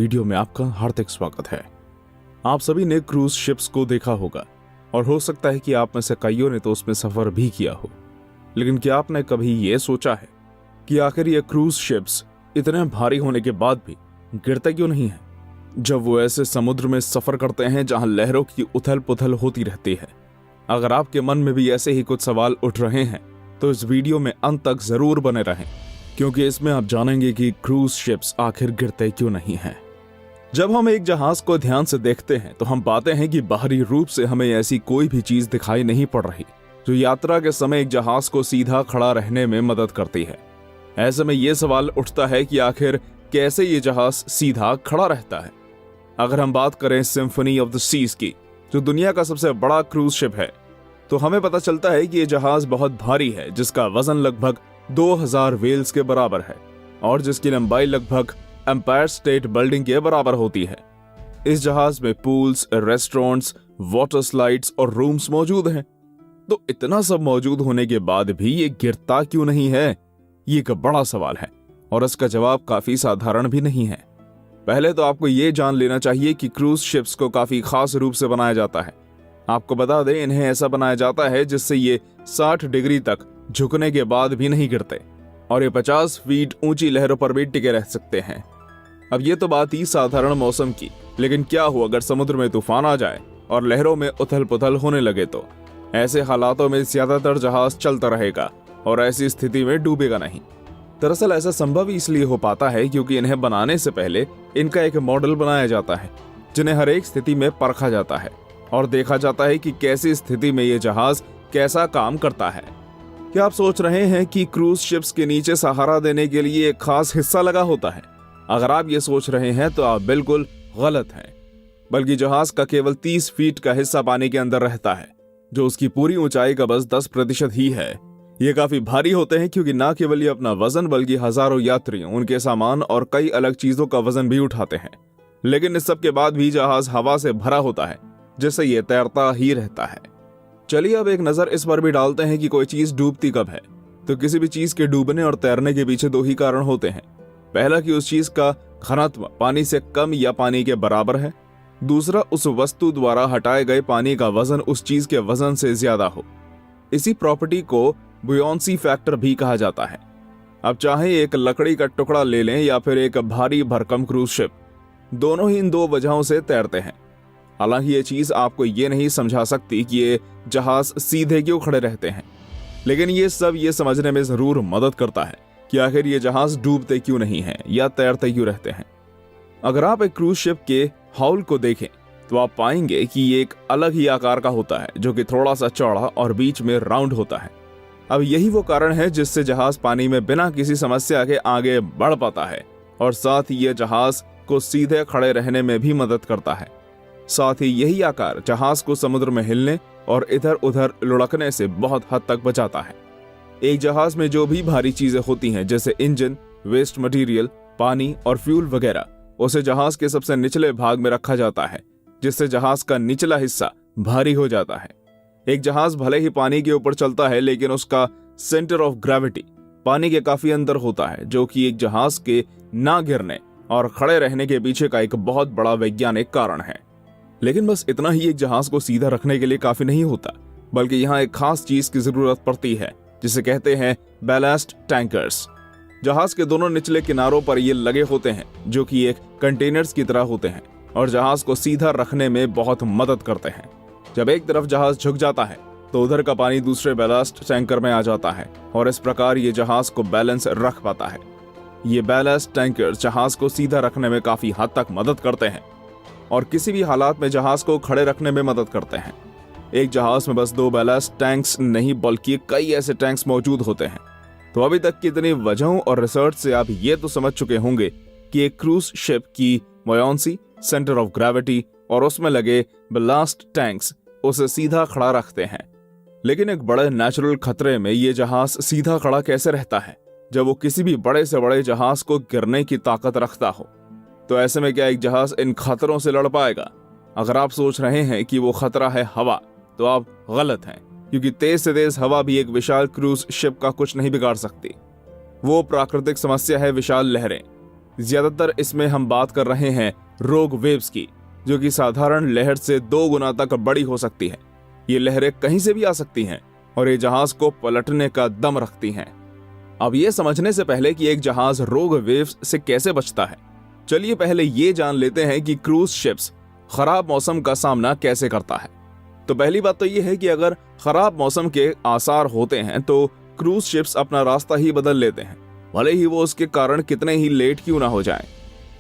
Video में आपका हार्दिक स्वागत है। आप सभी ने क्रूज शिप्स को देखा होगा और हो सकता है कि आप में से कईयों ने तो उसमें सफर भी किया हो, लेकिन क्या आपने कभी यह सोचा है कि आखिर ये क्रूज शिप्स इतने भारी होने के बाद भी गिरते क्यों नहीं है जब वो ऐसे समुद्र में सफर करते हैं जहां लहरों की उथल पुथल होती रहती है? अगर आपके मन में भी ऐसे ही कुछ सवाल उठ रहे हैं तो इस वीडियो में अंत तक जरूर बने रहें, क्योंकि इसमें आप जानेंगे कि क्रूज शिप्स आखिर गिरते क्यों नहीं हैं। जब हम एक जहाज को ध्यान से देखते हैं तो हम पाते हैं कि बाहरी रूप से हमें ऐसी कोई भी चीज दिखाई नहीं पड़ रही जो यात्रा के समय एक जहाज को सीधा खड़ा रहने में मदद करती है। ऐसे में यह सवाल उठता है कि आखिर कैसे ये जहाज सीधा खड़ा रहता है। अगर हम बात करें सिम्फनी ऑफ द सीज की, जो दुनिया का सबसे बड़ा क्रूज शिप है, तो हमें पता चलता है कि यह जहाज बहुत भारी है, जिसका वजन लगभग 2000 व्हेल्स के बराबर है और जिसकी लंबाई लगभग एम्पायर स्टेट बिल्डिंग के बराबर होती है। इस जहाज में पूल्स, रेस्टोरेंट्स, वाटर स्लाइड्स और रूम्स मौजूद हैं। तो इतना सब मौजूद होने के बाद भी ये गिरता क्यों नहीं है, ये एक बड़ा सवाल है और इसका जवाब काफी साधारण भी नहीं है। पहले तो आपको ये जान लेना चाहिए कि क्रूज शिप्स को काफी खास रूप से बनाया जाता है। आपको बता दें, इन्हें ऐसा बनाया जाता है जिससे ये 60 डिग्री तक झुकने के बाद भी नहीं गिरते और ये 50 फीट ऊंची लहरों पर भी टिके रह सकते हैं। अब ये तो बात ही साधारण मौसम की, लेकिन क्या हो अगर समुद्र में तूफान आ जाए और लहरों में उथल पुथल होने लगे? तो ऐसे हालातों में ज्यादातर जहाज चलता रहेगा और ऐसी स्थिति में डूबेगा नहीं। दरअसल ऐसा संभव इसलिए हो पाता है क्योंकि इन्हें बनाने से पहले इनका एक मॉडल बनाया जाता है, जिन्हें हर एक स्थिति में परखा जाता है और देखा जाता है कि कैसी स्थिति में ये जहाज कैसा काम करता है। क्या आप सोच रहे हैं कि क्रूज शिप्स के नीचे सहारा देने के लिए एक खास हिस्सा लगा होता है? अगर आप ये सोच रहे हैं तो आप बिल्कुल गलत हैं। बल्कि जहाज का केवल 30 फीट का हिस्सा पानी के अंदर रहता है, जो उसकी पूरी ऊंचाई का बस 10% ही है। ये काफी भारी होते हैं क्योंकि न केवल ये अपना वजन बल्कि हजारों यात्रियों, उनके सामान और कई अलग चीजों का वजन भी उठाते हैं। लेकिन इस सब के बाद भी जहाज हवा से भरा होता है, जिससे ये तैरता ही रहता है। चलिए अब एक नजर इस पर भी डालते हैं कि कोई चीज डूबती कब है। तो किसी भी चीज के डूबने और तैरने के पीछे दो ही कारण होते हैं। पहला कि उस चीज का घनत्व पानी से कम या पानी के बराबर है। दूसरा, उस वस्तु द्वारा हटाए गए पानी का वजन उस चीज के वजन से ज्यादा हो। इसी प्रॉपर्टी को बुयांसी फैक्टर भी कहा जाता है। अब चाहे एक लकड़ी का टुकड़ा ले लें या फिर एक भारी भरकम क्रूज शिप, दोनों ही इन दो वजहों से तैरते हैं। हालांकि ये चीज आपको ये नहीं समझा सकती कि ये जहाज सीधे क्यों खड़े रहते हैं, लेकिन ये सब ये समझने में जरूर मदद करता है कि आखिर ये जहाज डूबते क्यों नहीं हैं या तैरते क्यों रहते हैं। अगर आप एक क्रूज शिप के हाउल को देखें तो आप पाएंगे कि ये एक अलग ही आकार का होता है, जो कि थोड़ा सा चौड़ा और बीच में राउंड होता है। अब यही वो कारण है जिससे जहाज पानी में बिना किसी समस्या के आगे बढ़ पाता है और साथ ही ये जहाज को सीधे खड़े रहने में भी मदद करता है। साथ ही यही आकार जहाज को समुद्र में हिलने और इधर उधर लुढ़कने से बहुत हद तक बचाता है। एक जहाज में जो भी भारी चीजें होती हैं, जैसे इंजन, वेस्ट मटेरियल, पानी और फ्यूल वगैरह, उसे जहाज के सबसे निचले भाग में रखा जाता है, जिससे जहाज का निचला हिस्सा भारी हो जाता है। एक जहाज भले ही पानी के ऊपर चलता है, लेकिन उसका सेंटर ऑफ ग्रेविटी पानी के काफी अंदर होता है, जो कि एक जहाज के ना गिरने और खड़े रहने के पीछे का एक बहुत बड़ा वैज्ञानिक कारण है। लेकिन बस इतना ही एक जहाज को सीधा रखने के लिए काफी नहीं होता, बल्कि यहाँ एक खास चीज की जरूरत पड़ती है, जिसे कहते हैं बैलास्ट टैंकर्स। जहाज के दोनों निचले किनारों पर ये लगे होते हैं, जो कि एक कंटेनर्स की तरह होते हैं और जहाज को सीधा रखने में बहुत मदद करते हैं। जब एक तरफ जहाज झुक जाता है तो उधर का पानी दूसरे बैलास्ट टैंकर में आ जाता है और इस प्रकार ये जहाज को बैलेंस रख पाता है। ये बैलास्ट टैंकर्स जहाज को सीधा रखने में काफी हद तक मदद करते हैं और किसी भी हालात में जहाज को खड़े रखने में मदद करते हैं। एक जहाज में बस 2 बैलास्ट टैंक्स नहीं, बल्कि कई ऐसे टैंक्स मौजूद होते हैं। तो अभी तक की इतनी वजहों और रिसर्च से आप ये तो समझ चुके होंगे कि एक क्रूज शिप की बुयांसी, सेंटर ऑफ ग्रेविटी और उसमें लगे बैलास्ट टैंक्स उसे सीधा खड़ा रखते हैं। लेकिन एक बड़े नेचुरल खतरे में ये जहाज सीधा खड़ा कैसे रहता है, जब वो किसी भी बड़े से बड़े जहाज को गिरने की ताकत रखता हो? तो ऐसे में क्या एक जहाज इन खतरों से लड़ पाएगा? अगर आप सोच रहे हैं कि वो खतरा है हवा, तो आप गलत हैं, क्योंकि तेज से तेज हवा भी एक विशाल क्रूज शिप का कुछ नहीं बिगाड़ सकती। वो प्राकृतिक समस्या है विशाल लहरें। ज्यादातर इसमें हम बात कर रहे हैं रोग वेव्स की, जो कि साधारण लहर से 2 गुना तक बड़ी हो सकती है। ये लहरें कहीं से भी आ सकती हैं और ये जहाज को पलटने का दम रखती हैं। अब ये समझने से पहले कि एक जहाज रोग वेव्स से कैसे बचता है, चलिए पहले ये जान लेते हैं कि क्रूज शिप्स खराब मौसम का सामना कैसे करता है। तो पहली बात तो ये है कि अगर खराब मौसम के आसार होते हैं तो क्रूज शिप्स अपना रास्ता ही बदल लेते हैं, भले ही वो उसके कारण कितने ही लेट क्यों ना हो जाएं।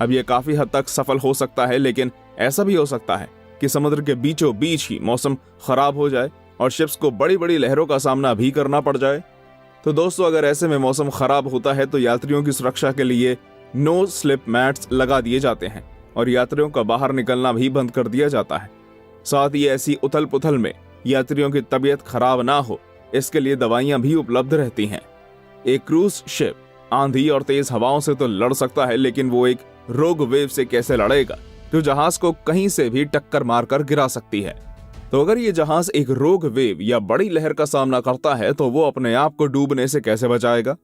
अब ये काफी हद तक सफल हो सकता है, लेकिन ऐसा भी हो सकता है कि समुद्र के बीचों बीच ही मौसम खराब हो जाए और शिप्स को बड़ी बड़ी लहरों का सामना भी करना पड़ जाए। तो दोस्तों, अगर ऐसे में मौसम खराब होता है तो यात्रियों की सुरक्षा के लिए नो स्लिप मैट्स लगा दिए जाते हैं और यात्रियों का बाहर निकलना भी बंद कर दिया जाता है। साथ ही ऐसी उथल पुथल में यात्रियों की तबीयत खराब ना हो, इसके लिए दवाइयां भी उपलब्ध रहती हैं। एक क्रूज शिप आंधी और तेज हवाओं से तो लड़ सकता है, लेकिन वो एक रोग वेव से कैसे लड़ेगा जो जहाज को कहीं से भी टक्कर मारकर गिरा सकती है। तो अगर ये जहाज एक रोग वेव या बड़ी लहर का सामना करता है तो वो अपने आप को डूबने से कैसे बचाएगा?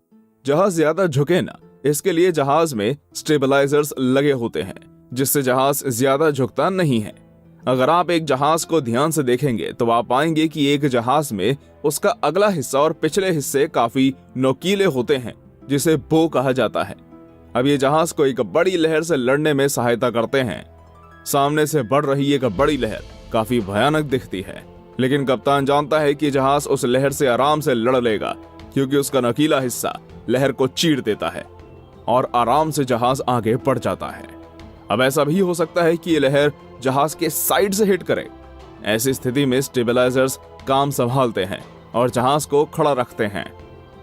जहाज ज्यादा झुके ना, इसके लिए जहाज में स्टेबलाइजर्स लगे होते हैं, जिससे जहाज ज्यादा झुकता नहीं है। अगर आप एक जहाज को ध्यान से देखेंगे तो आप पाएंगे कि एक जहाज में उसका अगला हिस्सा और पिछले हिस्से काफी नोकीले होते हैं, जिसे बो कहा जाता है। अब ये जहाज को एक बड़ी लहर से लड़ने में सहायता करते हैं। सामने से बढ़ रही एक बड़ी लहर काफी भयानक दिखती है, लेकिन कप्तान जानता है कि जहाज उस लहर से आराम से लड़ लेगा, क्योंकि उसका नकीला हिस्सा लहर को चीर देता है और आराम से जहाज आगे बढ़ जाता है। अब ऐसा भी हो सकता है कि ये लहर जहाज के साइड से हिट करे। ऐसी स्थिति में स्टेबलाइजर्स काम संभालते हैं और जहाज को खड़ा रखते हैं।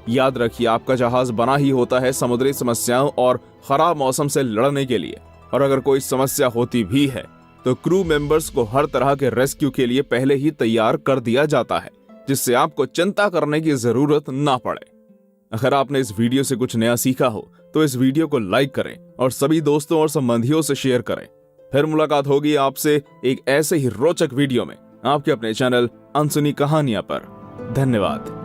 याद रखिए, आपका जहाज बना ही होता है समुद्री समस्याओं और खराब मौसम से लड़ने के लिए, और अगर कोई समस्या होती भी है तो क्रू मेंबर्स को हर तरह के रेस्क्यू के लिए पहले ही तैयार कर दिया जाता है, जिससे आपको चिंता करने की जरूरत ना पड़े। अगर आपने इस वीडियो से कुछ नया सीखा हो तो इस वीडियो को लाइक करें और सभी दोस्तों और संबंधियों से शेयर करें। फिर मुलाकात होगी आपसे एक ऐसे ही रोचक वीडियो में आपके अपने चैनल अनसुनी कहानियां पर। धन्यवाद।